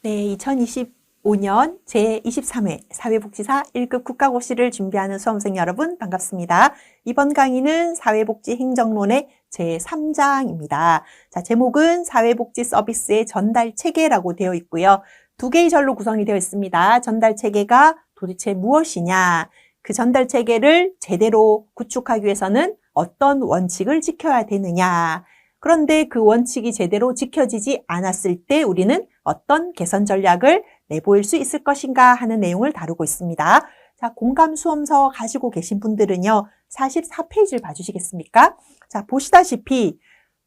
네, 2025년 제23회 사회복지사 1급 국가고시를 준비하는 수험생 여러분 반갑습니다. 이번 강의는 사회복지행정론의 제3장입니다. 자, 제목은 사회복지 서비스의 전달체계라고 되어 있고요. 두 개의 절로 구성이 되어 있습니다. 전달체계가 도대체 무엇이냐? 그 전달체계를 제대로 구축하기 위해서는 어떤 원칙을 지켜야 되느냐? 그런데 그 원칙이 제대로 지켜지지 않았을 때 우리는 어떤 개선 전략을 내보일 수 있을 것인가 하는 내용을 다루고 있습니다. 자, 공감 수험서 가지고 계신 분들은요, 44페이지를 봐주시겠습니까? 자, 보시다시피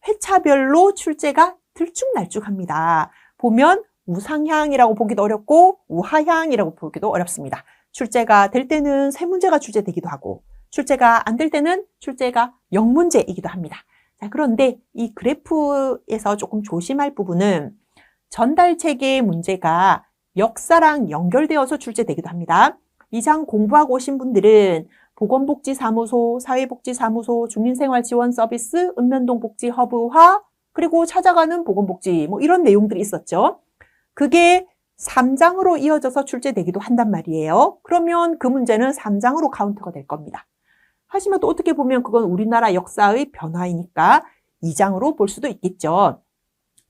회차별로 출제가 들쭉날쭉합니다. 보면 우상향이라고 보기도 어렵고 우하향이라고 보기도 어렵습니다. 출제가 될 때는 3문제가 출제되기도 하고 출제가 안 될 때는 출제가 0문제이기도 합니다. 자, 그런데 이 그래프에서 조금 조심할 부분은 전달체계의 문제가 역사랑 연결되어서 출제되기도 합니다. 이 장 공부하고 오신 분들은 보건복지사무소, 사회복지사무소, 주민생활지원서비스, 읍면동복지허브화, 그리고 찾아가는 보건복지 뭐 이런 내용들이 있었죠. 그게 3장으로 이어져서 출제되기도 한단 말이에요. 그러면 그 문제는 3장으로 카운트가 될 겁니다. 하지만 또 어떻게 보면 그건 우리나라 역사의 변화이니까 2장으로 볼 수도 있겠죠.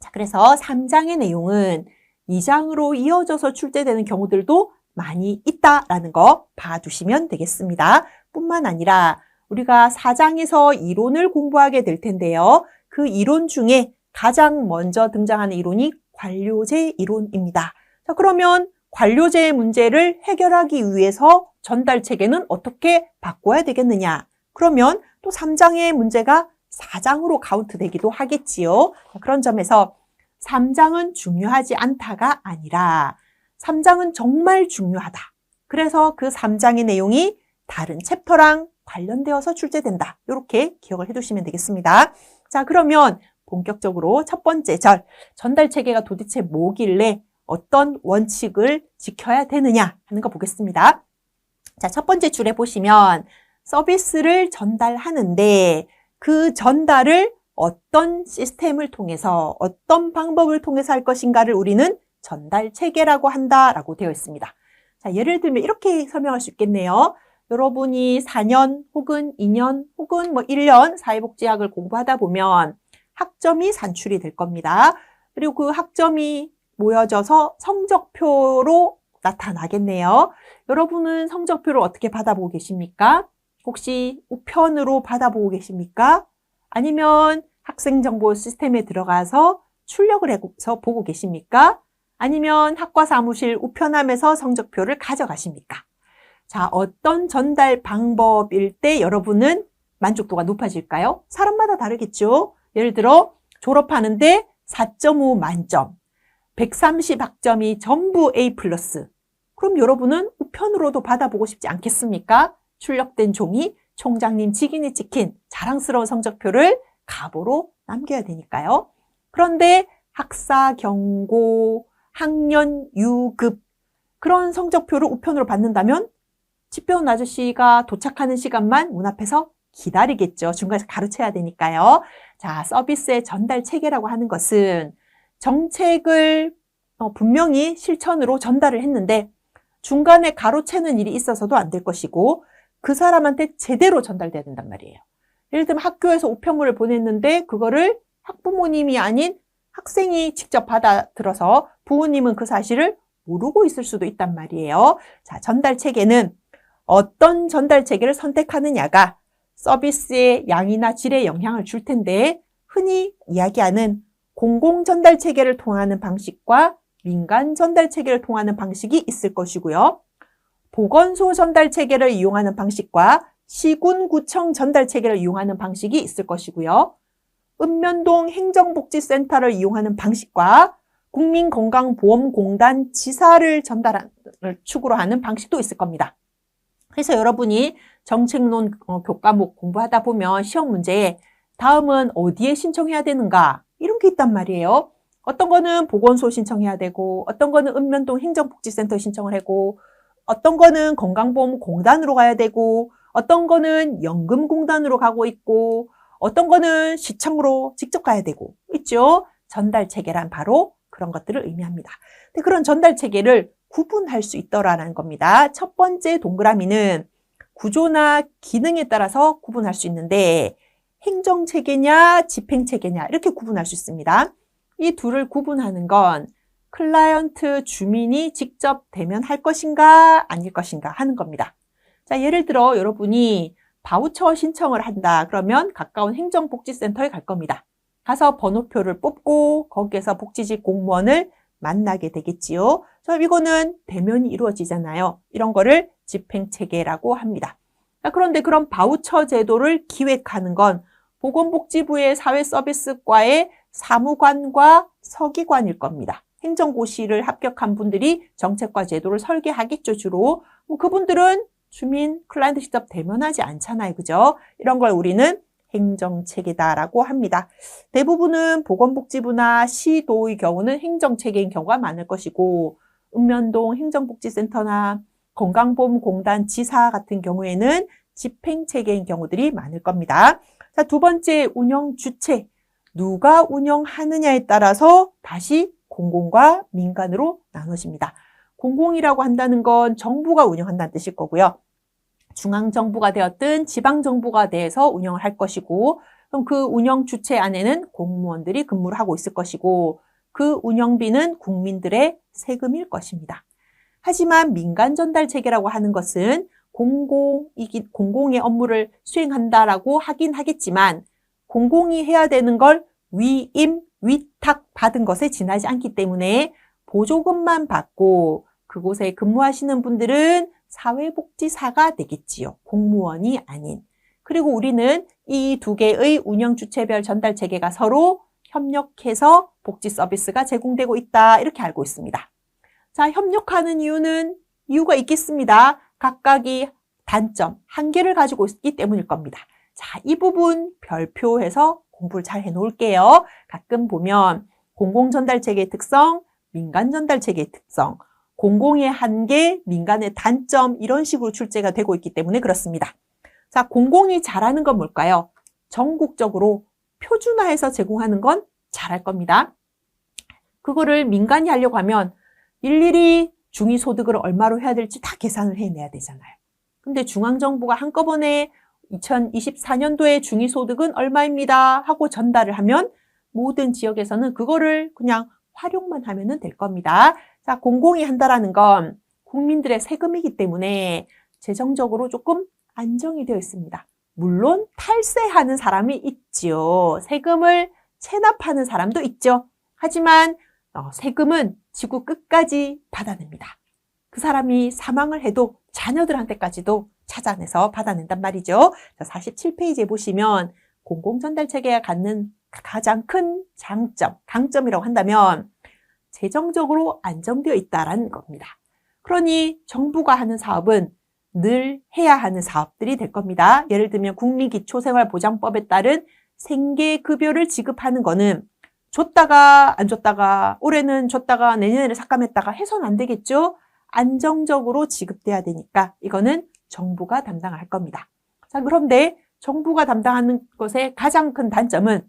자, 그래서 3장의 내용은 2장으로 이어져서 출제되는 경우들도 많이 있다라는 거 봐두시면 되겠습니다. 뿐만 아니라 우리가 4장에서 이론을 공부하게 될 텐데요. 그 이론 중에 가장 먼저 등장하는 이론이 관료제 이론입니다. 자, 그러면 관료제의 문제를 해결하기 위해서 전달체계는 어떻게 바꿔야 되겠느냐? 그러면 또 3장의 문제가 4장으로 카운트되기도 하겠지요. 그런 점에서 3장은 중요하지 않다가 아니라 3장은 정말 중요하다. 그래서 그 3장의 내용이 다른 챕터랑 관련되어서 출제된다. 이렇게 기억을 해두시면 되겠습니다. 자, 그러면 본격적으로 첫 번째 절, 전달체계가 도대체 뭐길래 어떤 원칙을 지켜야 되느냐 하는 거 보겠습니다. 자, 첫 번째 줄에 보시면 서비스를 전달하는데 그 전달을 어떤 시스템을 통해서 어떤 방법을 통해서 할 것인가를 우리는 전달체계라고 한다라고 되어 있습니다. 자, 예를 들면 이렇게 설명할 수 있겠네요. 여러분이 4년 혹은 2년 혹은 뭐 1년 사회복지학을 공부하다 보면 학점이 산출이 될 겁니다. 그리고 그 학점이 모여져서 성적표로 나타나겠네요. 여러분은 성적표를 어떻게 받아보고 계십니까? 혹시 우편으로 받아보고 계십니까? 아니면 학생정보 시스템에 들어가서 출력을 해서 보고 계십니까? 아니면 학과 사무실 우편함에서 성적표를 가져가십니까? 자, 어떤 전달 방법일 때 여러분은 만족도가 높아질까요? 사람마다 다르겠죠? 예를 들어 졸업하는데 4.5 만점. 130학점이 전부 A+. 그럼 여러분은 우편으로도 받아보고 싶지 않겠습니까? 출력된 종이 총장님 직인이 찍힌 자랑스러운 성적표를 가보로 남겨야 되니까요. 그런데 학사, 경고, 학년, 유급 그런 성적표를 우편으로 받는다면 집 배운 아저씨가 도착하는 시간만 문 앞에서 기다리겠죠. 중간에서 가로채야 되니까요. 자, 서비스의 전달 체계라고 하는 것은 정책을 분명히 실천으로 전달을 했는데 중간에 가로채는 일이 있어서도 안 될 것이고 그 사람한테 제대로 전달돼야 된단 말이에요. 예를 들면 학교에서 우편물을 보냈는데 그거를 학부모님이 아닌 학생이 직접 받아들어서 부모님은 그 사실을 모르고 있을 수도 있단 말이에요. 자, 전달 체계는 어떤 전달 체계를 선택하느냐가 서비스의 양이나 질에 영향을 줄 텐데 흔히 이야기하는 공공 전달 체계를 통하는 방식과 민간 전달 체계를 통하는 방식이 있을 것이고요. 보건소 전달 체계를 이용하는 방식과 시군구청 전달 체계를 이용하는 방식이 있을 것이고요. 읍면동 행정복지센터를 이용하는 방식과 국민건강보험공단 지사를 축으로 하는 방식도 있을 겁니다. 그래서 여러분이 정책론 교과목 공부하다 보면 시험 문제에 다음은 어디에 신청해야 되는가 이런 게 있단 말이에요. 어떤 거는 보건소 신청해야 되고 어떤 거는 읍면동 행정복지센터 신청을 하고 어떤 거는 건강보험공단으로 가야 되고 어떤 거는 연금공단으로 가고 있고 어떤 거는 시청으로 직접 가야 되고 있죠. 전달체계란 바로 그런 것들을 의미합니다. 근데 그런 전달 체계를 구분할 수 있더라는 겁니다. 첫 번째 동그라미는 구조나 기능에 따라서 구분할 수 있는데 행정체계냐 집행체계냐 이렇게 구분할 수 있습니다. 이 둘을 구분하는 건 클라이언트 주민이 직접 대면할 것인가 아닐 것인가 하는 겁니다. 자, 예를 들어 여러분이 바우처 신청을 한다. 그러면 가까운 행정복지센터에 갈 겁니다. 가서 번호표를 뽑고 거기에서 복지직 공무원을 만나게 되겠지요. 자, 이거는 대면이 이루어지잖아요. 이런 거를 집행체계라고 합니다. 자, 그런데 그런 바우처 제도를 기획하는 건 보건복지부의 사회서비스과의 사무관과 서기관일 겁니다. 행정고시를 합격한 분들이 정책과 제도를 설계하겠죠, 주로. 그분들은 주민, 클라이언트 직접 대면하지 않잖아요. 그죠? 이런 걸 우리는 행정체계다라고 합니다. 대부분은 보건복지부나 시도의 경우는 행정체계인 경우가 많을 것이고 읍면동 행정복지센터나 건강보험공단 지사 같은 경우에는 집행체계인 경우들이 많을 겁니다. 자, 두 번째 운영 주체. 누가 운영하느냐에 따라서 다시 공공과 민간으로 나눠집니다. 공공이라고 한다는 건 정부가 운영한다는 뜻일 거고요. 중앙정부가 되었든 지방정부가 돼서 운영을 할 것이고 그럼 그 운영 주체 안에는 공무원들이 근무를 하고 있을 것이고 그 운영비는 국민들의 세금일 것입니다. 하지만 민간 전달 체계라고 하는 것은 공공의 업무를 수행한다라고 하긴 하겠지만 공공이 해야 되는 걸 위임, 위탁 받은 것에 지나지 않기 때문에 보조금만 받고 그곳에 근무하시는 분들은 사회복지사가 되겠지요. 공무원이 아닌. 그리고 우리는 이 두 개의 운영 주체별 전달 체계가 서로 협력해서 복지 서비스가 제공되고 있다. 이렇게 알고 있습니다. 자, 협력하는 이유가 있겠습니다. 각각이 단점, 한계를 가지고 있기 때문일 겁니다. 자, 이 부분 별표해서 공부를 잘 해놓을게요. 가끔 보면 공공전달체계의 특성, 민간전달체계의 특성, 공공의 한계, 민간의 단점 이런 식으로 출제가 되고 있기 때문에 그렇습니다. 자, 공공이 잘하는 건 뭘까요? 전국적으로 표준화해서 제공하는 건 잘할 겁니다. 그거를 민간이 하려고 하면 일일이 중위소득을 얼마로 해야 될지 다 계산을 해내야 되잖아요. 근데 중앙정부가 한꺼번에 2024년도에 중위소득은 얼마입니다 하고 전달을 하면 모든 지역에서는 그거를 그냥 활용만 하면 될 겁니다. 자, 공공이 한다라는 건 국민들의 세금이기 때문에 재정적으로 조금 안정이 되어 있습니다. 물론 탈세하는 사람이 있지요. 세금을 체납하는 사람도 있죠. 하지만 세금은 지구 끝까지 받아냅니다. 그 사람이 사망을 해도 자녀들한테까지도 찾아내서 받아낸단 말이죠. 47페이지에 보시면 공공전달체계가 갖는 가장 큰 장점, 강점이라고 한다면 재정적으로 안정되어 있다는 겁니다. 그러니 정부가 하는 사업은 늘 해야 하는 사업들이 될 겁니다. 예를 들면 국민기초생활보장법에 따른 생계급여를 지급하는 거는 줬다가 안 줬다가 올해는 줬다가 내년에는 삭감했다가 해서는 안 되겠죠. 안정적으로 지급돼야 되니까 이거는 정부가 담당할 겁니다. 자, 그런데 정부가 담당하는 것의 가장 큰 단점은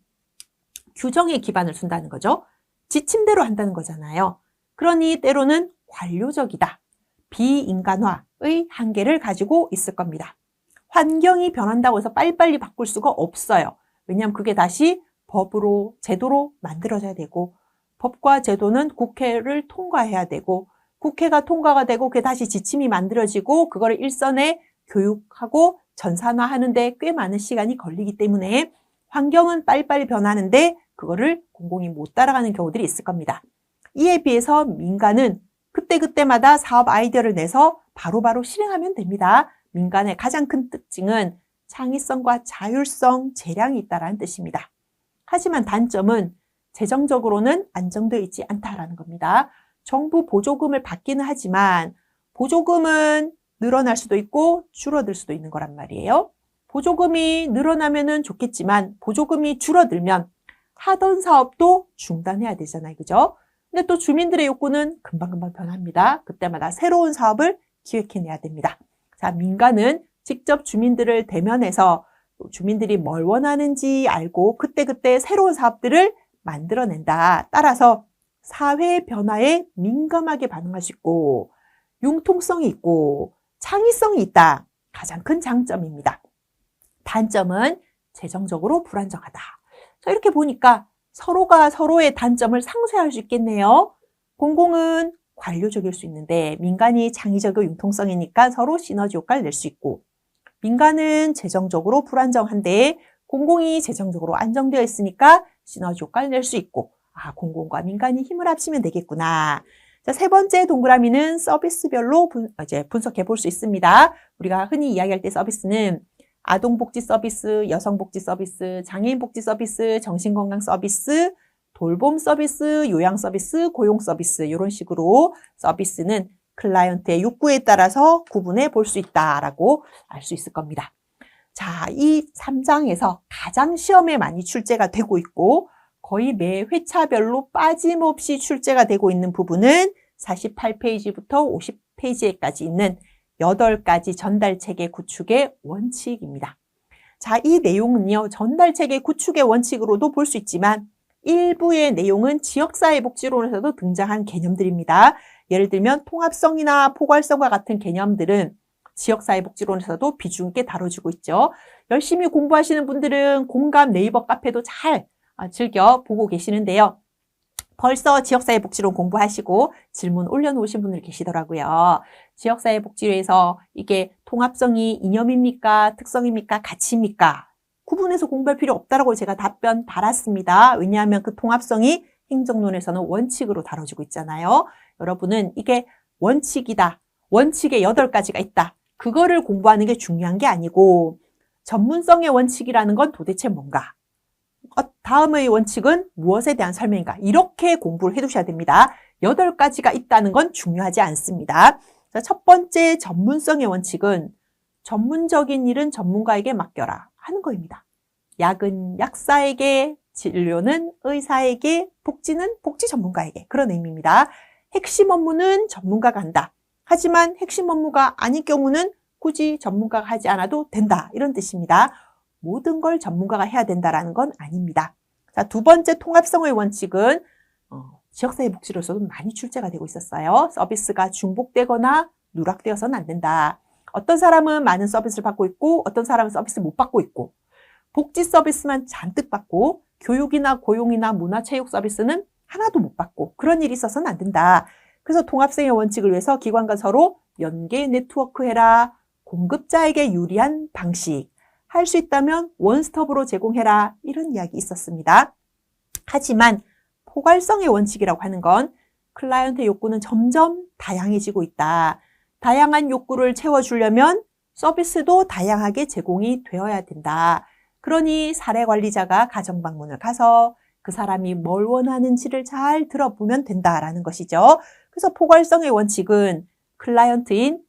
규정에 기반을 둔다는 거죠. 지침대로 한다는 거잖아요. 그러니 때로는 관료적이다. 비인간화의 한계를 가지고 있을 겁니다. 환경이 변한다고 해서 빨리빨리 바꿀 수가 없어요. 왜냐하면 그게 다시 법으로, 제도로 만들어져야 되고 법과 제도는 국회를 통과해야 되고 국회가 통과가 되고 그게 다시 지침이 만들어지고 그거를 일선에 교육하고 전산화하는데 꽤 많은 시간이 걸리기 때문에 환경은 빨리빨리 변하는데 그거를 공공이 못 따라가는 경우들이 있을 겁니다. 이에 비해서 민간은 그때그때마다 사업 아이디어를 내서 바로바로 실행하면 됩니다. 민간의 가장 큰 특징은 창의성과 자율성, 재량이 있다는 뜻입니다. 하지만 단점은 재정적으로는 안정되어 있지 않다라는 겁니다. 정부 보조금을 받기는 하지만 보조금은 늘어날 수도 있고 줄어들 수도 있는 거란 말이에요. 보조금이 늘어나면은 좋겠지만 보조금이 줄어들면 하던 사업도 중단해야 되잖아요. 그죠? 근데 또 주민들의 욕구는 금방금방 변합니다. 그때마다 새로운 사업을 기획해내야 됩니다. 자, 민간은 직접 주민들을 대면해서 주민들이 뭘 원하는지 알고 그때그때 새로운 사업들을 만들어낸다. 따라서 사회 변화에 민감하게 반응할 수 있고 융통성이 있고 창의성이 있다. 가장 큰 장점입니다. 단점은 재정적으로 불안정하다. 자, 이렇게 보니까 서로가 서로의 단점을 상쇄할 수 있겠네요. 공공은 관료적일 수 있는데 민간이 창의적이고 융통성이니까 서로 시너지 효과를 낼 수 있고, 민간은 재정적으로 불안정한데 공공이 재정적으로 안정되어 있으니까 시너지 효과를 낼 수 있고, 공공과 민간이 힘을 합치면 되겠구나. 자, 세 번째 동그라미는 서비스별로 분석해 볼 수 있습니다. 우리가 흔히 이야기할 때 서비스는 아동복지 서비스, 여성복지 서비스, 장애인복지 서비스, 정신건강 서비스, 돌봄 서비스, 요양 서비스, 고용 서비스, 이런 식으로 서비스는 클라이언트의 욕구에 따라서 구분해 볼 수 있다라고 알 수 있을 겁니다. 자, 이 3장에서 가장 시험에 많이 출제가 되고 있고 거의 매 회차별로 빠짐없이 출제가 되고 있는 부분은 48페이지부터 50페이지에까지 있는 8가지 전달체계 구축의 원칙입니다. 자, 이 내용은요, 전달체계 구축의 원칙으로도 볼 수 있지만 일부의 내용은 지역사회복지론에서도 등장한 개념들입니다. 예를 들면 통합성이나 포괄성과 같은 개념들은 지역사회복지론에서도 비중 있게 다뤄지고 있죠. 열심히 공부하시는 분들은 공감 네이버 카페도 잘 즐겨 보고 계시는데요. 벌써 지역사회복지론 공부하시고 질문 올려놓으신 분들 계시더라고요. 지역사회복지로에서 이게 통합성이 이념입니까? 특성입니까? 가치입니까? 구분해서 공부할 필요 없다라고 제가 답변 달았습니다. 왜냐하면 그 통합성이 행정론에서는 원칙으로 다뤄지고 있잖아요. 여러분은 이게 원칙이다. 원칙에 8가지가 있다. 그거를 공부하는 게 중요한 게 아니고 전문성의 원칙이라는 건 도대체 뭔가? 다음의 원칙은 무엇에 대한 설명인가? 이렇게 공부를 해두셔야 됩니다. 8가지가 있다는 건 중요하지 않습니다. 자, 첫 번째 전문성의 원칙은 전문적인 일은 전문가에게 맡겨라 하는 거입니다. 약은 약사에게, 진료는 의사에게, 복지는 복지 전문가에게, 그런 의미입니다. 핵심 업무는 전문가가 한다. 하지만 핵심 업무가 아닌 경우는 굳이 전문가가 하지 않아도 된다. 이런 뜻입니다. 모든 걸 전문가가 해야 된다는 건 아닙니다. 자, 두 번째 통합성의 원칙은 지역사회복지로서도 많이 출제가 되고 있었어요. 서비스가 중복되거나 누락되어서는 안 된다. 어떤 사람은 많은 서비스를 받고 있고 어떤 사람은 서비스를 못 받고 있고, 복지 서비스만 잔뜩 받고 교육이나 고용이나 문화체육 서비스는 하나도 못 받고, 그런 일이 있어서는 안 된다. 그래서 통합성의 원칙을 위해서 기관과 서로 연계 네트워크해라. 공급자에게 유리한 방식. 할 수 있다면 원스톱으로 제공해라. 이런 이야기 있었습니다. 하지만 포괄성의 원칙이라고 하는 건 클라이언트의 욕구는 점점 다양해지고 있다. 다양한 욕구를 채워주려면 서비스도 다양하게 제공이 되어야 된다. 그러니 사례관리자가 가정방문을 가서 그 사람이 뭘 원하는지를 잘 들어보면 된다라는 것이죠. 그래서 포괄성의 원칙은 클라이언트인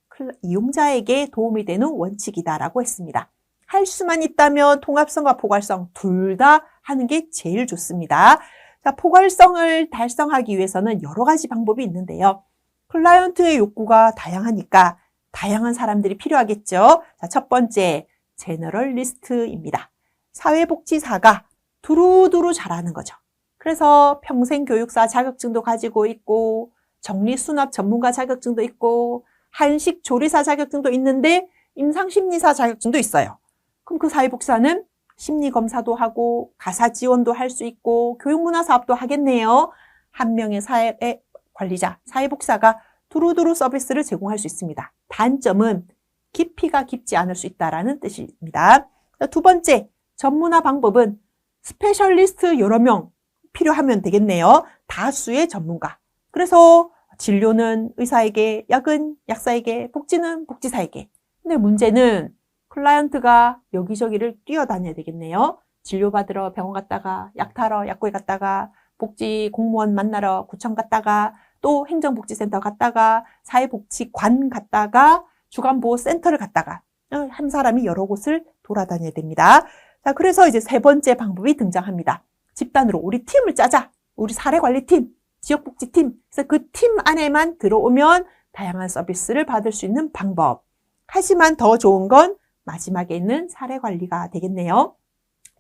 이용자에게 도움이 되는 원칙이다라고 했습니다. 할 수만 있다면 통합성과 포괄성 둘 다 하는 게 제일 좋습니다. 자, 포괄성을 달성하기 위해서는 여러 가지 방법이 있는데요. 클라이언트의 욕구가 다양하니까 다양한 사람들이 필요하겠죠. 자, 첫 번째, 제너럴리스트입니다. 사회복지사가 두루두루 잘하는 거죠. 그래서 평생교육사 자격증도 가지고 있고 정리수납 전문가 자격증도 있고 한식조리사 자격증도 있는데 임상심리사 자격증도 있어요. 그럼 그 사회복지사는 심리검사도 하고 가사지원도 할 수 있고 교육문화사업도 하겠네요. 한 명의 사회관리자, 사회복지사가 두루두루 서비스를 제공할 수 있습니다. 단점은 깊이가 깊지 않을 수 있다는 뜻입니다. 두 번째, 전문화 방법은 스페셜리스트 여러 명 필요하면 되겠네요. 다수의 전문가. 그래서 진료는 의사에게, 약은 약사에게, 복지는 복지사에게. 근데 문제는 클라이언트가 여기저기를 뛰어다녀야 되겠네요. 진료받으러 병원 갔다가, 약 타러 약국에 갔다가, 복지 공무원 만나러 구청 갔다가, 또 행정복지센터 갔다가, 사회복지관 갔다가, 주간보호센터를 갔다가, 한 사람이 여러 곳을 돌아다녀야 됩니다. 자, 그래서 이제 세 번째 방법이 등장합니다. 집단으로 우리 팀을 짜자. 우리 사례관리팀, 지역복지팀. 그래서 그 팀 안에만 들어오면 다양한 서비스를 받을 수 있는 방법. 하지만 더 좋은 건 마지막에 있는 사례관리가 되겠네요.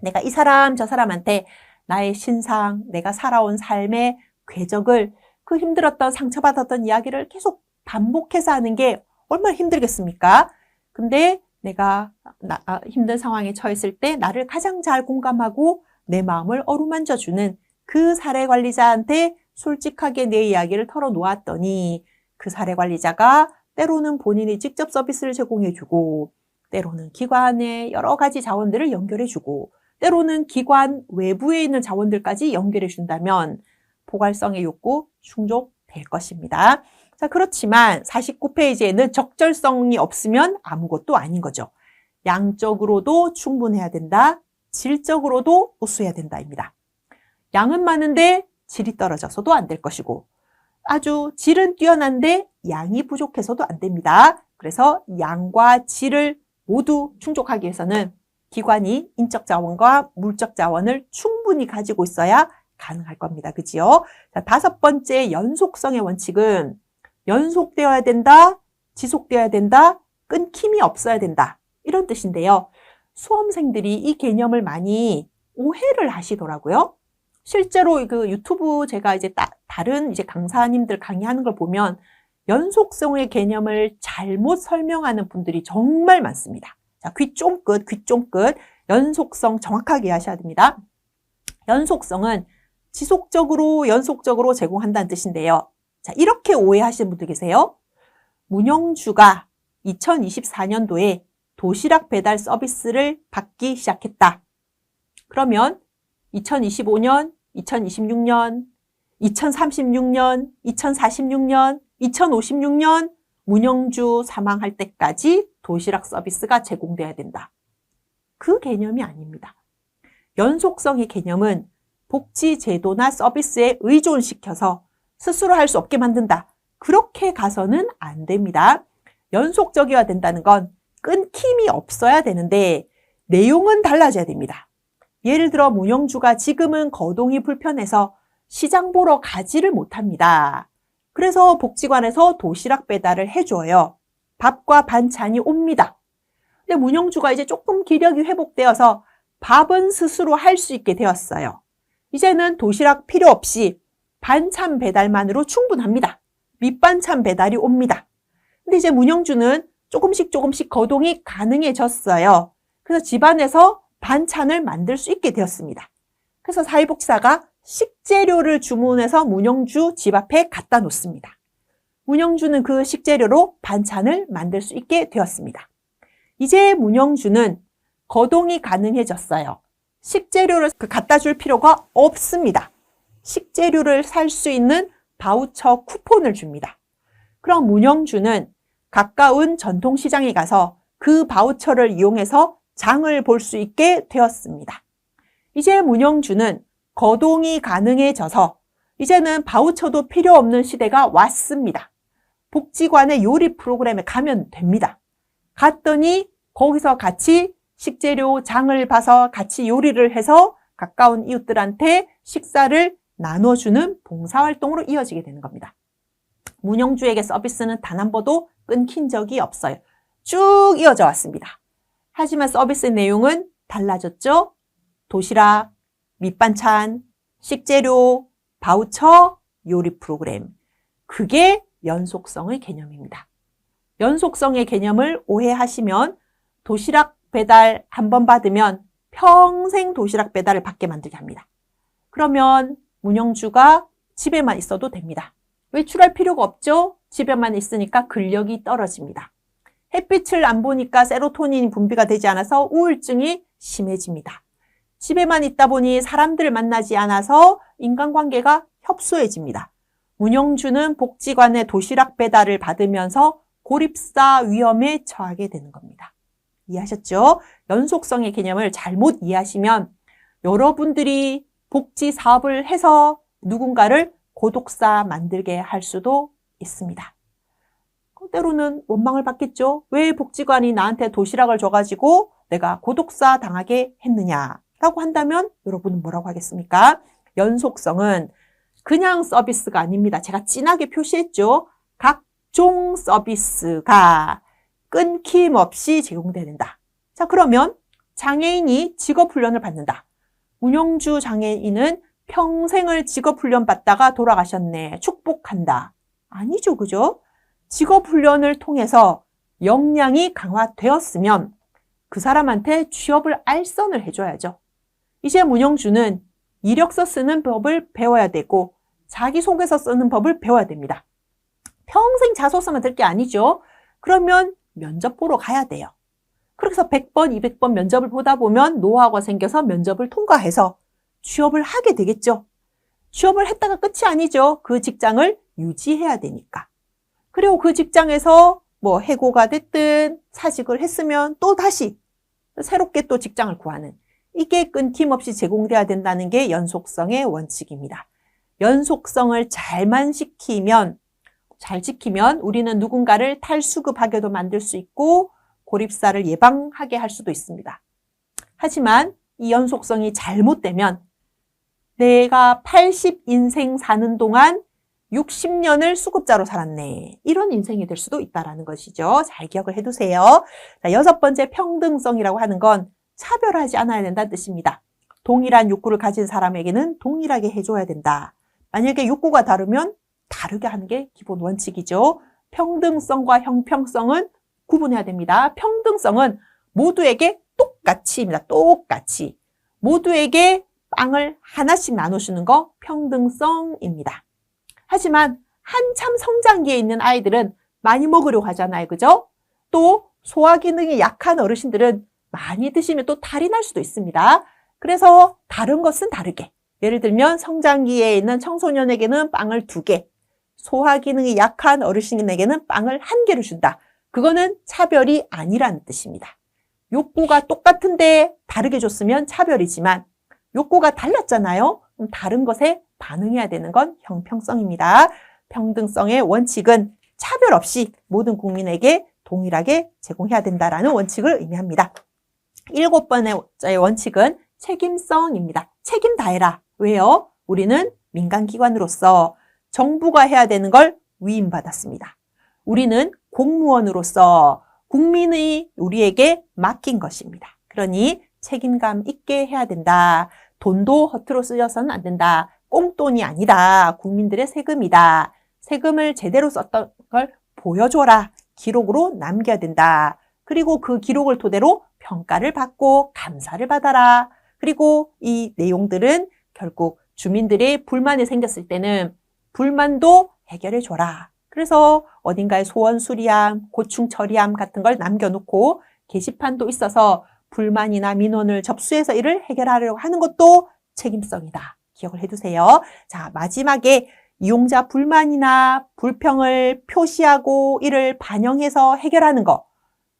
내가 이 사람 저 사람한테 나의 신상, 내가 살아온 삶의 궤적을 그 힘들었던 상처받았던 이야기를 계속 반복해서 하는 게 얼마나 힘들겠습니까? 근데 내가 힘든 상황에 처했을 때 나를 가장 잘 공감하고 내 마음을 어루만져주는 그 사례관리자한테 솔직하게 내 이야기를 털어놓았더니 그 사례관리자가 때로는 본인이 직접 서비스를 제공해주고 때로는 기관의 여러 가지 자원들을 연결해주고 때로는 기관 외부에 있는 자원들까지 연결해준다면 포괄성의 욕구 충족될 것입니다. 자, 그렇지만 49페이지에는 적절성이 없으면 아무것도 아닌 거죠. 양적으로도 충분해야 된다. 질적으로도 우수해야 된다입니다. 양은 많은데 질이 떨어져서도 안 될 것이고 아주 질은 뛰어난데 양이 부족해서도 안 됩니다. 그래서 양과 질을 모두 충족하기 위해서는 기관이 인적 자원과 물적 자원을 충분히 가지고 있어야 가능할 겁니다. 그지요? 자, 5번째 연속성의 원칙은 연속되어야 된다, 지속되어야 된다, 끊김이 없어야 된다. 이런 뜻인데요. 수험생들이 이 개념을 많이 오해를 하시더라고요. 실제로 그 유튜브 제가 이제 다른 이제 강사님들 강의하는 걸 보면 연속성의 개념을 잘못 설명하는 분들이 정말 많습니다. 자, 귀 쫑긋. 연속성 정확하게 이해하셔야 됩니다. 연속성은 지속적으로 연속적으로 제공한다는 뜻인데요. 자, 이렇게 오해하시는 분들 계세요. 문영주가 2024년도에 도시락 배달 서비스를 받기 시작했다. 그러면 2025년, 2026년, 2036년, 2046년, 2056년 문영주 사망할 때까지 도시락 서비스가 제공돼야 된다. 그 개념이 아닙니다. 연속성의 개념은 복지 제도나 서비스에 의존시켜서 스스로 할 수 없게 만든다. 그렇게 가서는 안 됩니다. 연속적이어야 된다는 건 끊김이 없어야 되는데 내용은 달라져야 됩니다. 예를 들어 문영주가 지금은 거동이 불편해서 시장 보러 가지를 못합니다. 그래서 복지관에서 도시락 배달을 해줘요. 밥과 반찬이 옵니다. 근데 문영주가 이제 조금 기력이 회복되어서 밥은 스스로 할 수 있게 되었어요. 이제는 도시락 필요 없이 반찬 배달만으로 충분합니다. 밑반찬 배달이 옵니다. 근데 이제 문영주는 조금씩 거동이 가능해졌어요. 그래서 집안에서 반찬을 만들 수 있게 되었습니다. 그래서 사회복지사가 식재료를 주문해서 문영주 집 앞에 갖다 놓습니다. 문영주는 그 식재료로 반찬을 만들 수 있게 되었습니다. 이제 문영주는 거동이 가능해졌어요. 식재료를 갖다 줄 필요가 없습니다. 식재료를 살 수 있는 바우처 쿠폰을 줍니다. 그럼 문영주는 가까운 전통시장에 가서 그 바우처를 이용해서 장을 볼 수 있게 되었습니다. 이제 문영주는 거동이 가능해져서 이제는 바우처도 필요 없는 시대가 왔습니다. 복지관의 요리 프로그램에 가면 됩니다. 갔더니 거기서 같이 식재료 장을 봐서 같이 요리를 해서 가까운 이웃들한테 식사를 나눠주는 봉사활동으로 이어지게 되는 겁니다. 문영주에게 서비스는 단 한 번도 끊긴 적이 없어요. 쭉 이어져 왔습니다. 하지만 서비스 내용은 달라졌죠? 도시락, 밑반찬, 식재료, 바우처, 요리 프로그램. 그게 연속성의 개념입니다. 연속성의 개념을 오해하시면 도시락 배달 한 번 받으면 평생 도시락 배달을 받게 만들게 합니다. 그러면 문영주가 집에만 있어도 됩니다. 외출할 필요가 없죠? 집에만 있으니까 근력이 떨어집니다. 햇빛을 안 보니까 세로토닌 분비가 되지 않아서 우울증이 심해집니다. 집에만 있다 보니 사람들을 만나지 않아서 인간관계가 협소해집니다. 문영주는 복지관의 도시락 배달을 받으면서 고립사 위험에 처하게 되는 겁니다. 이해하셨죠? 연속성의 개념을 잘못 이해하시면 여러분들이 복지 사업을 해서 누군가를 고독사 만들게 할 수도 있습니다. 때로는 원망을 받겠죠? 왜 복지관이 나한테 도시락을 줘가지고 내가 고독사 당하게 했느냐라고 한다면 여러분은 뭐라고 하겠습니까? 연속성은 그냥 서비스가 아닙니다. 제가 진하게 표시했죠? 각종 서비스가 끊김없이 제공된다. 자, 그러면 장애인이 직업훈련을 받는다. 문영주 장애인은 평생을 직업훈련 받다가 돌아가셨네. 축복한다. 아니죠, 그죠? 직업훈련을 통해서 역량이 강화되었으면 그 사람한테 취업을 알선을 해줘야죠. 이제 문영주는 이력서 쓰는 법을 배워야 되고 자기소개서 쓰는 법을 배워야 됩니다. 평생 자소서만 될 게 아니죠. 그러면 면접 보러 가야 돼요. 그래서 100번, 200번 면접을 보다 보면 노하우가 생겨서 면접을 통과해서 취업을 하게 되겠죠. 취업을 했다가 끝이 아니죠. 그 직장을 유지해야 되니까. 그리고 그 직장에서 뭐 해고가 됐든 사직을 했으면 또 다시 새롭게 또 직장을 구하는, 이게 끊김없이 제공돼야 된다는 게 연속성의 원칙입니다. 연속성을 잘 지키면 우리는 누군가를 탈수급하게도 만들 수 있고 고립사를 예방하게 할 수도 있습니다. 하지만 이 연속성이 잘못되면 내가 80인생 사는 동안 60년을 수급자로 살았네. 이런 인생이 될 수도 있다는 것이죠. 잘 기억을 해두세요. 자, 6번째 평등성이라고 하는 건 차별하지 않아야 된다는 뜻입니다. 동일한 욕구를 가진 사람에게는 동일하게 해줘야 된다. 만약에 욕구가 다르면 다르게 하는 게 기본 원칙이죠. 평등성과 형평성은 구분해야 됩니다. 평등성은 모두에게 똑같이입니다. 똑같이. 모두에게 빵을 하나씩 나눠주는 거 평등성입니다. 하지만 한참 성장기에 있는 아이들은 많이 먹으려고 하잖아요. 그죠? 또 소화 기능이 약한 어르신들은 많이 드시면 또 탈이 날 수도 있습니다. 그래서 다른 것은 다르게. 예를 들면 성장기에 있는 청소년에게는 빵을 2개, 소화 기능이 약한 어르신에게는 빵을 1개를 준다. 그거는 차별이 아니라는 뜻입니다. 욕구가 똑같은데 다르게 줬으면 차별이지만 욕구가 달랐잖아요. 그럼 다른 것에 반응해야 되는 건 형평성입니다. 평등성의 원칙은 차별 없이 모든 국민에게 동일하게 제공해야 된다는 원칙을 의미합니다. 7번의 원칙은 책임성입니다. 책임 다해라. 왜요? 우리는 민간기관으로서 정부가 해야 되는 걸 위임받았습니다. 우리는 공무원으로서 국민이 우리에게 맡긴 것입니다. 그러니 책임감 있게 해야 된다. 돈도 허투루 쓰여서는 안 된다. 꽁돈이 아니다. 국민들의 세금이다. 세금을 제대로 썼던 걸 보여줘라. 기록으로 남겨야 된다. 그리고 그 기록을 토대로 평가를 받고 감사를 받아라. 그리고 이 내용들은 결국 주민들의 불만이 생겼을 때는 불만도 해결해 줘라. 그래서 어딘가에 소원 수리함, 고충 처리함 같은 걸 남겨놓고 게시판도 있어서 불만이나 민원을 접수해서 이를 해결하려고 하는 것도 책임성이다. 기억을 해두세요. 자, 마지막에 이용자 불만이나 불평을 표시하고 이를 반영해서 해결하는 거.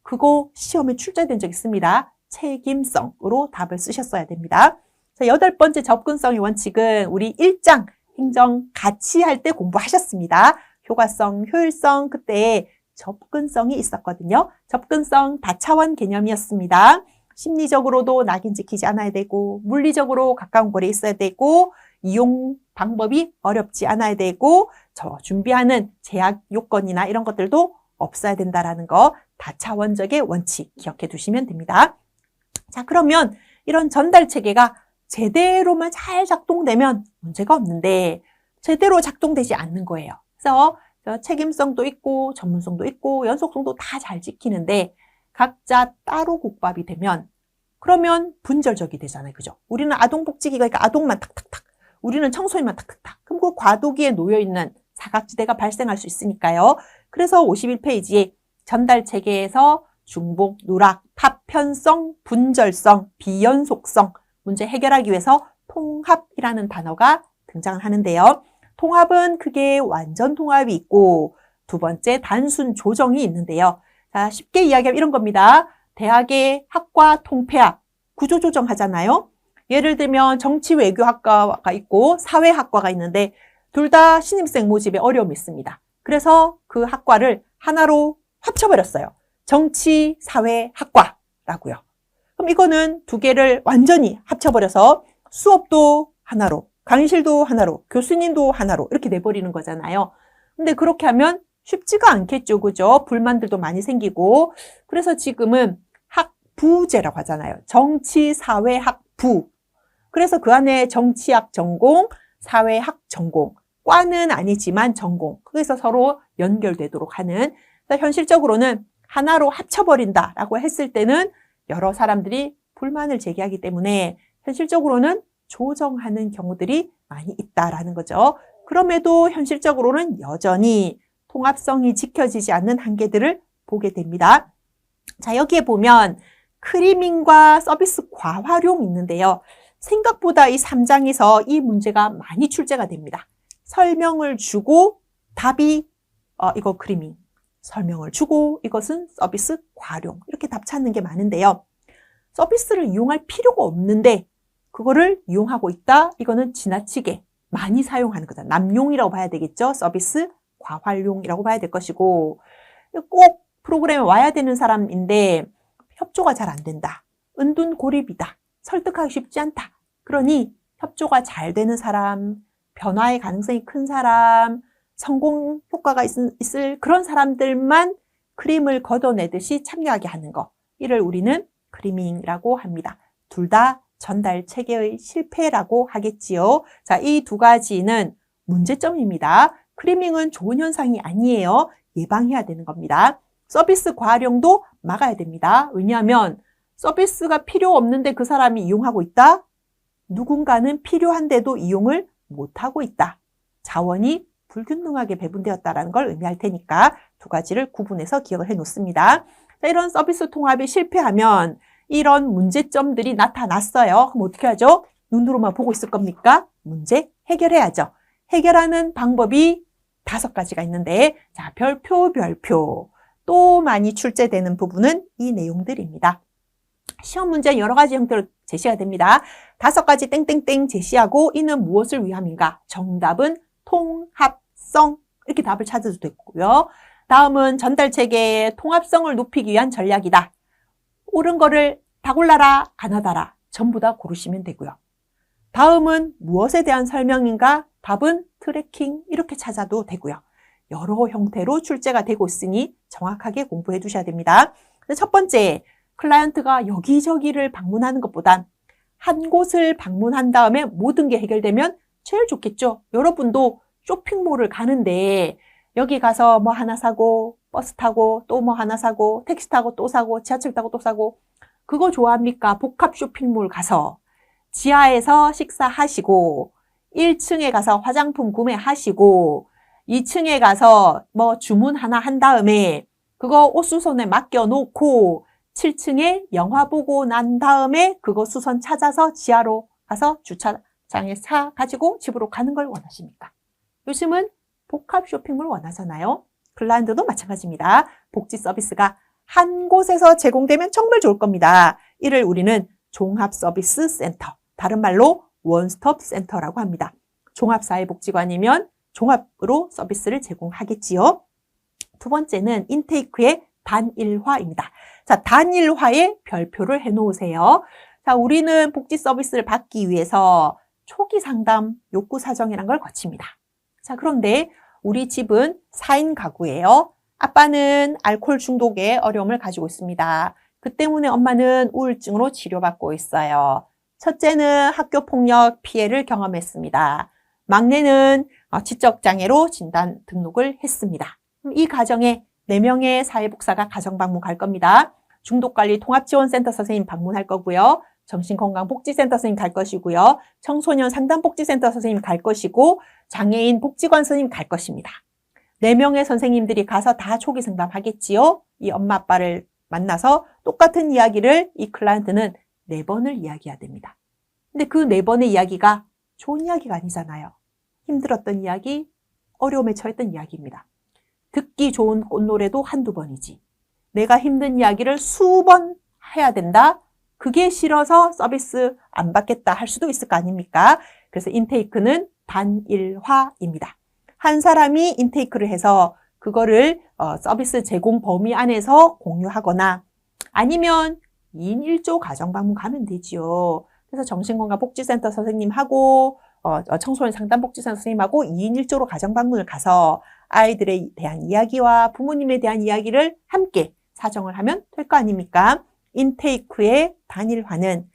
그거 시험에 출제된 적 있습니다. 책임성으로 답을 쓰셨어야 됩니다. 자, 8번째 접근성의 원칙은 우리 1장 행정 같이 할 때 공부하셨습니다. 효과성, 효율성, 그때 접근성이 있었거든요. 접근성 다차원 개념이었습니다. 심리적으로도 낙인 찍히지 않아야 되고 물리적으로 가까운 거리에 있어야 되고 이용 방법이 어렵지 않아야 되고 저 준비하는 제약 요건이나 이런 것들도 없어야 된다라는 거 다차원적의 원칙 기억해 두시면 됩니다. 자, 그러면 이런 전달 체계가 제대로만 잘 작동되면 문제가 없는데 제대로 작동되지 않는 거예요. 그래서 책임성도 있고 전문성도 있고 연속성도 다 잘 지키는데 각자 따로 국밥이 되면 그러면 분절적이 되잖아요. 그죠? 우리는 아동복지기관이니까 아동만 탁탁탁, 우리는 청소년만 탁탁탁. 그럼 그 과도기에 놓여있는 사각지대가 발생할 수 있으니까요. 그래서 51페이지에 전달체계에서 중복, 누락, 파편성, 분절성, 비연속성 문제 해결하기 위해서 통합이라는 단어가 등장을 하는데요. 통합은 크게 완전 통합이 있고 두 번째 단순 조정이 있는데요. 자, 쉽게 이야기하면 이런 겁니다. 대학의 학과 통폐합, 구조조정 하잖아요. 예를 들면 정치외교학과가 있고 사회학과가 있는데 둘 다 신입생 모집에 어려움이 있습니다. 그래서 그 학과를 하나로 합쳐버렸어요. 정치사회학과라고요. 그럼 이거는 두 개를 완전히 합쳐버려서 수업도 하나로, 강의실도 하나로, 교수님도 하나로 이렇게 내버리는 거잖아요. 근데 그렇게 하면 쉽지가 않겠죠. 그죠? 불만들도 많이 생기고. 그래서 지금은 학부제라고 하잖아요. 정치사회학부. 그래서 그 안에 정치학 전공, 사회학 전공, 과는 아니지만 전공, 그래서 서로 연결되도록 하는, 그래서 현실적으로는 하나로 합쳐버린다라고 했을 때는 여러 사람들이 불만을 제기하기 때문에 현실적으로는 조정하는 경우들이 많이 있다라는 거죠. 그럼에도 현실적으로는 여전히 통합성이 지켜지지 않는 한계들을 보게 됩니다. 자, 여기에 보면 크리밍과 서비스 과활용 있는데요. 생각보다 이 3장에서 이 문제가 많이 출제가 됩니다. 설명을 주고 답이 이거 크리밍, 설명을 주고 이것은 서비스 과활용, 이렇게 답 찾는 게 많은데요. 서비스를 이용할 필요가 없는데 그거를 이용하고 있다? 이거는 지나치게 많이 사용하는 거죠. 남용이라고 봐야 되겠죠. 서비스 과활용이라고 봐야 될 것이고, 꼭 프로그램에 와야 되는 사람인데 협조가 잘 안 된다. 은둔 고립이다. 설득하기 쉽지 않다. 그러니 협조가 잘 되는 사람, 변화의 가능성이 큰 사람, 성공 효과가 있을 그런 사람들만 크림을 걷어내듯이 참여하게 하는 거. 이를 우리는 크리밍이라고 합니다. 둘 다 전달 체계의 실패라고 하겠지요. 자, 이 두 가지는 문제점입니다. 크리밍은 좋은 현상이 아니에요. 예방해야 되는 겁니다. 서비스 과활용도 막아야 됩니다. 왜냐하면 서비스가 필요 없는데 그 사람이 이용하고 있다? 누군가는 필요한데도 이용을 못하고 있다. 자원이 불균등하게 배분되었다는 걸 의미할 테니까 두 가지를 구분해서 기억을 해 놓습니다. 자, 이런 서비스 통합이 실패하면 이런 문제점들이 나타났어요. 그럼 어떻게 하죠? 눈으로만 보고 있을 겁니까? 문제 해결해야죠. 해결하는 방법이 5가지가 있는데, 자, 별표. 또 많이 출제되는 부분은 이 내용들입니다. 시험 문제 여러 가지 형태로 제시가 됩니다. 5가지 땡땡땡 제시하고 이는 무엇을 위함인가? 정답은 통합성, 이렇게 답을 찾아도 되고요. 다음은 전달체계의 통합성을 높이기 위한 전략이다. 옳은 거를 다 골라라, 가나다라, 전부 다 고르시면 되고요. 다음은 무엇에 대한 설명인가? 답은 트래킹, 이렇게 찾아도 되고요. 여러 형태로 출제가 되고 있으니 정확하게 공부해 두셔야 됩니다. 첫 번째, 클라이언트가 여기저기를 방문하는 것보단 한 곳을 방문한 다음에 모든 게 해결되면 제일 좋겠죠. 여러분도 쇼핑몰을 가는데 여기 가서 뭐 하나 사고, 버스 타고, 또 뭐 하나 사고, 택시 타고 또 사고, 지하철 타고 또 사고, 그거 좋아합니까? 복합 쇼핑몰 가서 지하에서 식사하시고 1층에 가서 화장품 구매하시고 2층에 가서 뭐 주문 하나 한 다음에 그거 옷수선에 맡겨놓고 7층에 영화 보고 난 다음에 그거 수선 찾아서 지하로 가서 주차장에 차 가지고 집으로 가는 걸 원하십니까? 요즘은 복합 쇼핑몰 원하잖아요. 클라이언트도 마찬가지입니다. 복지 서비스가 한 곳에서 제공되면 정말 좋을 겁니다. 이를 우리는 종합서비스센터, 다른 말로 원스톱 센터라고 합니다. 종합사회복지관이면 종합으로 서비스를 제공하겠지요. 두 번째는 인테이크의 단일화입니다. 자, 단일화에 별표를 해놓으세요. 자, 우리는 복지 서비스를 받기 위해서 초기 상담, 욕구 사정이라는 걸 거칩니다. 자, 그런데 우리 집은 4인 가구예요. 아빠는 알코올 중독에 어려움을 가지고 있습니다. 그 때문에 엄마는 우울증으로 치료받고 있어요. 첫째는 학교폭력 피해를 경험했습니다. 막내는 지적장애로 진단 등록을 했습니다. 이 가정에 4명의 사회복사가 가정방문 갈 겁니다. 중독관리 통합지원센터 선생님 방문할 거고요. 정신건강복지센터 선생님 갈 것이고요. 청소년 상담복지센터 선생님 갈 것이고 장애인 복지관 선생님 갈 것입니다. 4명의 선생님들이 가서 다 초기 상담하겠지요. 이 엄마 아빠를 만나서 똑같은 이야기를 이 클라이언트는 4번을 이야기해야 됩니다. 근데 그 4번의 이야기가 좋은 이야기가 아니잖아요. 힘들었던 이야기, 어려움에 처했던 이야기입니다. 듣기 좋은 꽃노래도 한두 번이지. 내가 힘든 이야기를 수번 해야 된다? 그게 싫어서 서비스 안 받겠다 할 수도 있을 거 아닙니까? 그래서 인테이크는 단일화입니다. 한 사람이 인테이크를 해서 그거를 서비스 제공 범위 안에서 공유하거나 아니면 2인 1조 가정방문 가면 되지요. 그래서 정신건강복지센터 선생님하고 청소년 상담복지센터 선생님하고 2인 1조로 가정방문을 가서 아이들에 대한 이야기와 부모님에 대한 이야기를 함께 사정을 하면 될 거 아닙니까? 인테이크의 단일화는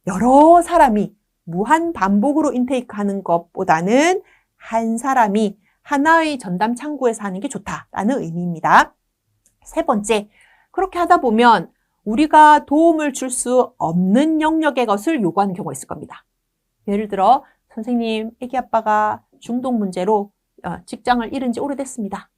여러 사람이 무한 반복으로 인테이크하는 것보다는 한 사람이 하나의 전담 창구에서 하는 게 좋다라는 의미입니다. 세 번째, 그렇게 하다 보면 우리가 도움을 줄 수 없는 영역의 것을 요구하는 경우가 있을 겁니다. 예를 들어 선생님, 애기 아빠가 중독 문제로 직장을 잃은 지 오래됐습니다.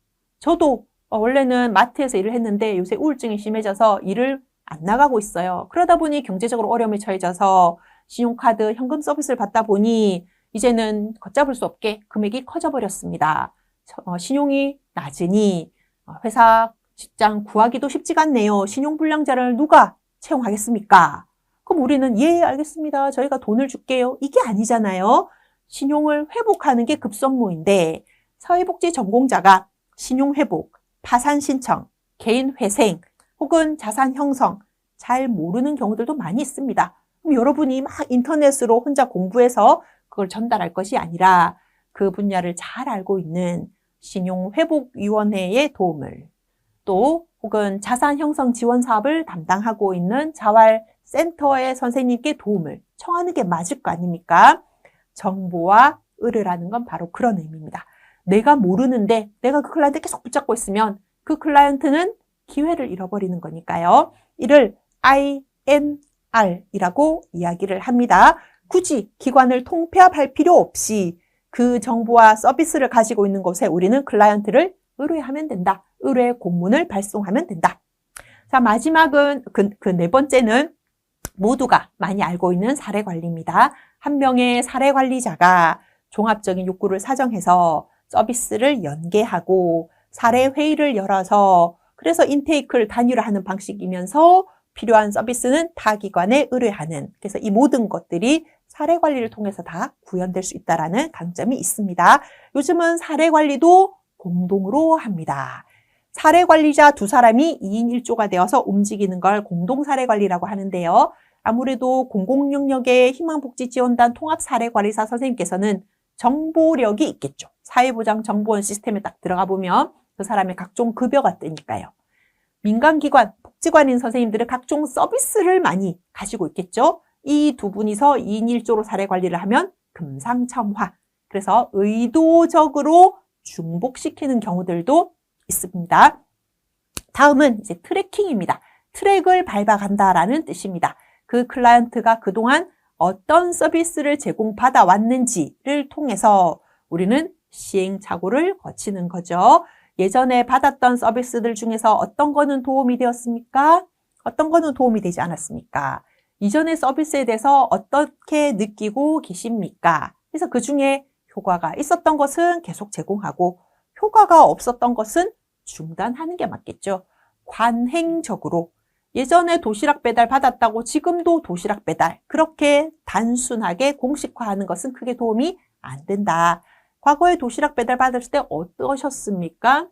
저도 원래는 마트에서 일을 했는데 요새 우울증이 심해져서 일을 안 나가고 있어요. 그러다 보니 경제적으로 어려움에 처해져서 신용카드, 현금 서비스를 받다 보니 이제는 걷잡을 수 없게 금액이 커져버렸습니다. 신용이 낮으니 회사, 직장 구하기도 쉽지가 않네요. 신용불량자를 누가 채용하겠습니까? 그럼 우리는 예, 알겠습니다. 저희가 돈을 줄게요. 이게 아니잖아요. 신용을 회복하는 게 급선무인데 사회복지 전공자가 신용회복, 파산신청, 개인회생 혹은 자산 형성 잘 모르는 경우들도 많이 있습니다. 그럼 여러분이 막 인터넷으로 혼자 공부해서 그걸 전달할 것이 아니라 그 분야를 잘 알고 있는 신용회복위원회의 도움을 또 혹은 자산 형성 지원 사업을 담당하고 있는 자활센터의 선생님께 도움을 청하는 게 맞을 거 아닙니까? 정보와 의뢰라는 건 바로 그런 의미입니다. 내가 모르는데 내가 그 클라이언트 계속 붙잡고 있으면 그 클라이언트는 기회를 잃어버리는 거니까요. 이를 INR이라고 이야기를 합니다. 굳이 기관을 통폐합할 필요 없이 그 정보와 서비스를 가지고 있는 곳에 우리는 클라이언트를 의뢰하면 된다. 의뢰 공문을 발송하면 된다. 자, 마지막은 그 네 번째는 모두가 많이 알고 있는 사례관리입니다. 한 명의 사례관리자가 종합적인 욕구를 사정해서 서비스를 연계하고 사례회의를 열어서 그래서 인테이크를 단위화하는 방식이면서 필요한 서비스는 타 기관에 의뢰하는, 그래서 이 모든 것들이 사례관리를 통해서 다 구현될 수 있다는 강점이 있습니다. 요즘은 사례관리도 공동으로 합니다. 사례관리자 두 사람이 2인 1조가 되어서 움직이는 걸 공동사례관리라고 하는데요. 아무래도 공공영역의 희망복지지원단 통합사례관리사 선생님께서는 정보력이 있겠죠. 사회보장정보원 시스템에 딱 들어가 보면 그 사람의 각종 급여가 뜨니까요. 민간기관, 복지관인 선생님들은 각종 서비스를 많이 가지고 있겠죠. 이 두 분이서 2인 1조로 사례관리를 하면 금상첨화. 그래서 의도적으로 중복시키는 경우들도 있습니다. 다음은 이제 트래킹입니다. 트랙을 밟아간다라는 뜻입니다. 그 클라이언트가 그동안 어떤 서비스를 제공받아 왔는지를 통해서 우리는 시행착오를 거치는 거죠. 예전에 받았던 서비스들 중에서 어떤 거는 도움이 되었습니까? 어떤 거는 도움이 되지 않았습니까? 이전의 서비스에 대해서 어떻게 느끼고 계십니까? 그래서 그 중에 효과가 있었던 것은 계속 제공하고 효과가 없었던 것은 중단하는 게 맞겠죠. 관행적으로 예전에 도시락 배달 받았다고 지금도 도시락 배달, 그렇게 단순하게 공식화하는 것은 크게 도움이 안 된다. 과거에 도시락 배달 받았을 때 어떠셨습니까?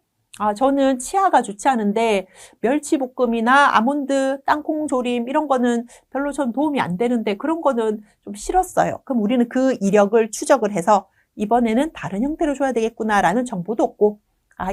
저는 치아가 좋지 않은데 멸치볶음이나 아몬드, 땅콩 조림 이런 거는 별로 전 도움이 안 되는데 그런 거는 좀 싫었어요. 그럼 우리는 그 이력을 추적을 해서 이번에는 다른 형태로 줘야 되겠구나라는 정보도 얻고,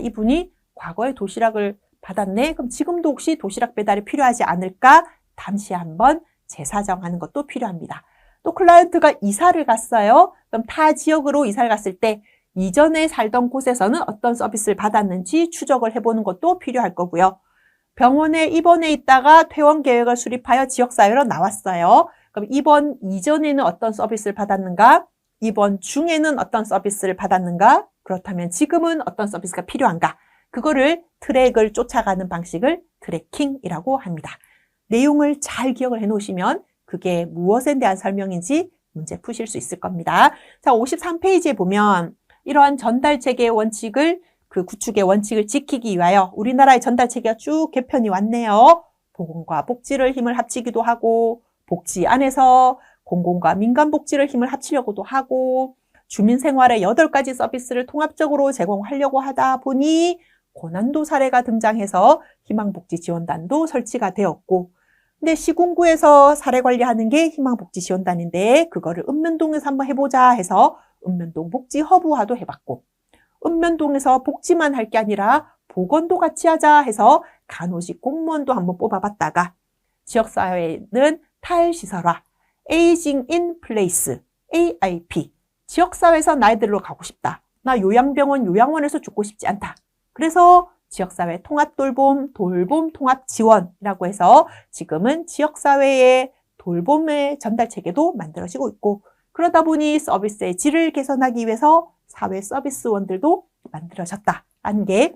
이분이 과거에 도시락을 받았네? 그럼 지금도 혹시 도시락 배달이 필요하지 않을까? 잠시 한번 재사정하는 것도 필요합니다. 또 클라이언트가 이사를 갔어요. 그럼 타 지역으로 이사를 갔을 때 이전에 살던 곳에서는 어떤 서비스를 받았는지 추적을 해보는 것도 필요할 거고요. 병원에 입원해 있다가 퇴원 계획을 수립하여 지역사회로 나왔어요. 그럼 입원 이전에는 어떤 서비스를 받았는가? 입원 중에는 어떤 서비스를 받았는가? 그렇다면 지금은 어떤 서비스가 필요한가? 그거를 트랙을 쫓아가는 방식을 트래킹이라고 합니다. 내용을 잘 기억을 해 놓으시면 그게 무엇에 대한 설명인지 문제 푸실 수 있을 겁니다. 자, 53페이지에 보면 이러한 전달체계의 원칙을, 그 구축의 원칙을 지키기 위하여 우리나라의 전달체계가 쭉 개편이 왔네요. 보건과 복지를 힘을 합치기도 하고, 복지 안에서 공공과 민간복지를 힘을 합치려고도 하고, 주민생활의 8가지 서비스를 통합적으로 제공하려고 하다 보니 고난도 사례가 등장해서 희망복지지원단도 설치가 되었고, 근데 시군구에서 사례 관리하는 게 희망복지지원단인데 그거를 읍면동에서 한번 해보자 해서 읍면동 복지허브화도 해봤고, 읍면동에서 복지만 할 게 아니라 보건도 같이 하자 해서 간호직 공무원도 한번 뽑아봤다가 지역사회에는 탈시설화, 에이징 인 플레이스, AIP, 지역사회에서 나이들로 가고 싶다. 나 요양병원, 요양원에서 죽고 싶지 않다. 그래서 지역사회 통합돌봄, 돌봄통합지원이라고 해서 지금은 지역사회의 돌봄의 전달체계도 만들어지고 있고, 그러다 보니 서비스의 질을 개선하기 위해서 사회 서비스원들도 만들어졌다라는 게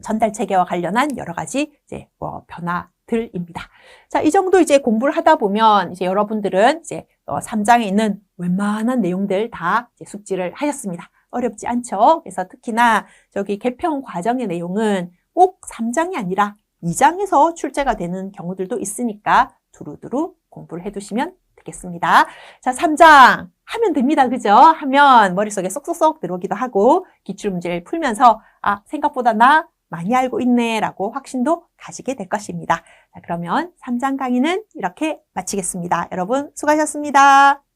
전달체계와 관련한 여러 가지 이제 변화들입니다. 자, 이 정도 이제 공부를 하다 보면 이제 여러분들은 이제 3장에 있는 웬만한 내용들 다 이제 숙지를 하셨습니다. 어렵지 않죠? 그래서 특히나 저기 개편 과정의 내용은 꼭 3장이 아니라 2장에서 출제가 되는 경우들도 있으니까 두루두루 공부를 해두시면 되겠습니다. 자, 3장 하면 됩니다. 그죠? 하면 머릿속에 쏙쏙쏙 들어오기도 하고 기출문제를 풀면서 아, 생각보다 나 많이 알고 있네 라고 확신도 가지게 될 것입니다. 자, 그러면 3장 강의는 이렇게 마치겠습니다. 여러분 수고하셨습니다.